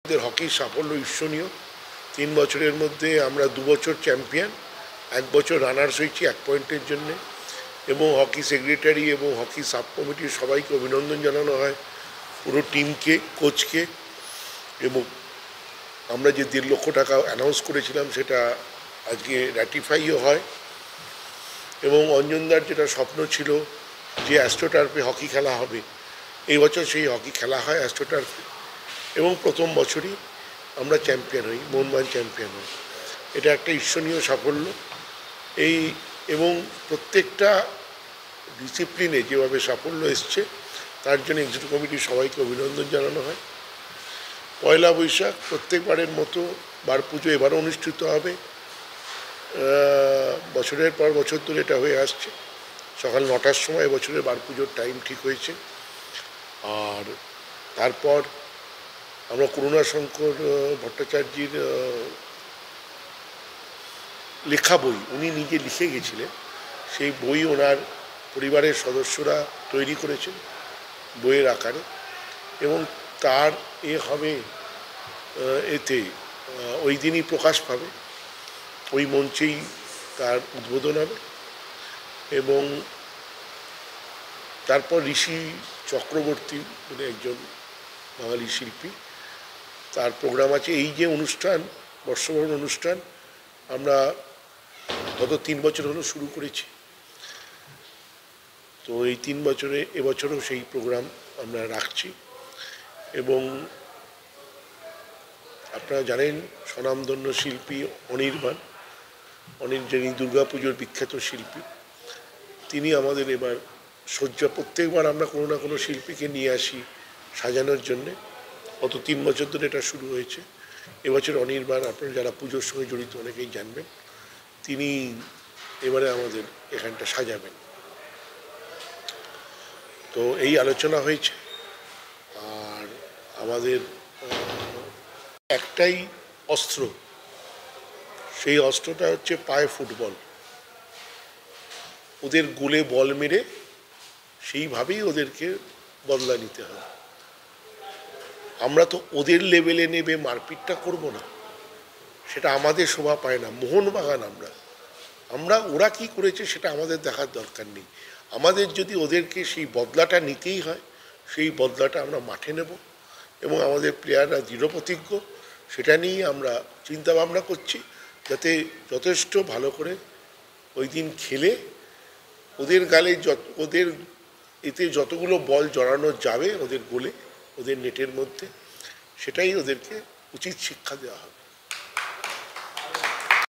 আমাদের হকির সাফল্য ঈর্ষণীয়। 3 বছরের মধ্যে আমরা 2 বছর চ্যাম্পিয়ন, 1 বছর রানার্স হয়েছি 1 পয়েন্টের জন্যে। এবং হকি সেক্রেটারি এবং হকি সাব কমিটির সবাইকে অভিনন্দন জানানো হয়, পুরো টিমকে, কোচকে। এবং আমরা যে 1.5 লক্ষ টাকা অ্যানাউন্স করেছিলাম সেটা আজকে র্যাটিফাইও হয়। এবং অঞ্জনদার যেটা স্বপ্ন ছিল যে অ্যাস্ট্রোটার্ফে হকি খেলা হবে, এই বছর সেই হকি খেলা হয় অ্যাস্ট্রোটার্ফে। এবং প্রথম বছরই আমরা চ্যাম্পিয়ন হই, মোহনবাগান চ্যাম্পিয়ন হই। এটা একটা ঈর্ষণীয় সাফল্য। এই এবং প্রত্যেকটা ডিসিপ্লিনে যেভাবে সাফল্য এসছে তার জন্য এক্সিকিউটিভ কমিটির সবাইকে অভিনন্দন জানানো হয়। পয়লা বৈশাখ প্রত্যেকবারের মতো বার পুজো এবারও অনুষ্ঠিত হবে। বছরের পর বছর ধরে এটা হয়ে আসছে। সকাল 9টার সময় এবছরের বার পুজোর টাইম ঠিক হয়েছে। আর তারপর আমরা করুণাশঙ্কর ভট্টাচার্যের লেখা বই, উনি নিজে লিখে গেছিলেন, সেই বই ওনার পরিবারের সদস্যরা তৈরি করেছেন বইয়ের আকারে। এবং তার হবে এতে ওই দিনই প্রকাশ পাবে, ওই মঞ্চেই তার উদ্বোধন হবে। এবং তারপর ঋষি চক্রবর্তী বলে একজন বাঙালি শিল্পী, তার প্রোগ্রাম আছে। এই যে অনুষ্ঠান, বর্ষবরণ অনুষ্ঠান, আমরা গত 3 বছর হলো শুরু করেছি। তো এই 3 বছরে এবছরও সেই প্রোগ্রাম আমরা রাখছি। এবং আপনারা জানেন স্বনামধন্য শিল্পী অনির্বাণ, যিনি দুর্গাপুজোর বিখ্যাত শিল্পী, তিনি আমাদের এবার সজ্জা, প্রত্যেকবার আমরা কোনো না কোনো শিল্পীকে নিয়ে আসি সাজানোর জন্যে। গত 3 বছর ধরে এটা শুরু হয়েছে। এবছর অনির্বাণ, আপনারা যারা পুজোর সঙ্গে জড়িত অনেকেই জানবেন, তিনি এবারে আমাদের এখানটা সাজাবেন। তো এই আলোচনা হয়েছে। আর আমাদের একটাই অস্ত্র, সেই অস্ত্রটা হচ্ছে পায়ে ফুটবল। ওদের গোলে বল মেরে সেইভাবেই ওদেরকে বদলা নিতে হবে। আমরা তো ওদের লেভেলে নেবে মারপিটটা করব না, সেটা আমাদের শোভা পায় না। মোহনবাগান আমরা ওরা কি করেছে সেটা আমাদের দেখার দরকার নেই। আমাদের যদি ওদেরকে সেই বদলাটা নিতেই হয়, সেই বদলাটা আমরা মাঠে নেব। এবং আমাদের প্লেয়াররা দৃঢ়প্রতিজ্ঞ, সেটা নিয়েই আমরা চিন্তা ভাবনা করছি, যাতে যথেষ্ট ভালো করে ওই দিন খেলে ওদের গালে ওদের এতে যতগুলো বল জড়ানো যাবে ওদের গোলে, ওদের নেটের মধ্যে, সেটাই ওদেরকে উচিত শিক্ষা দেওয়া হবে।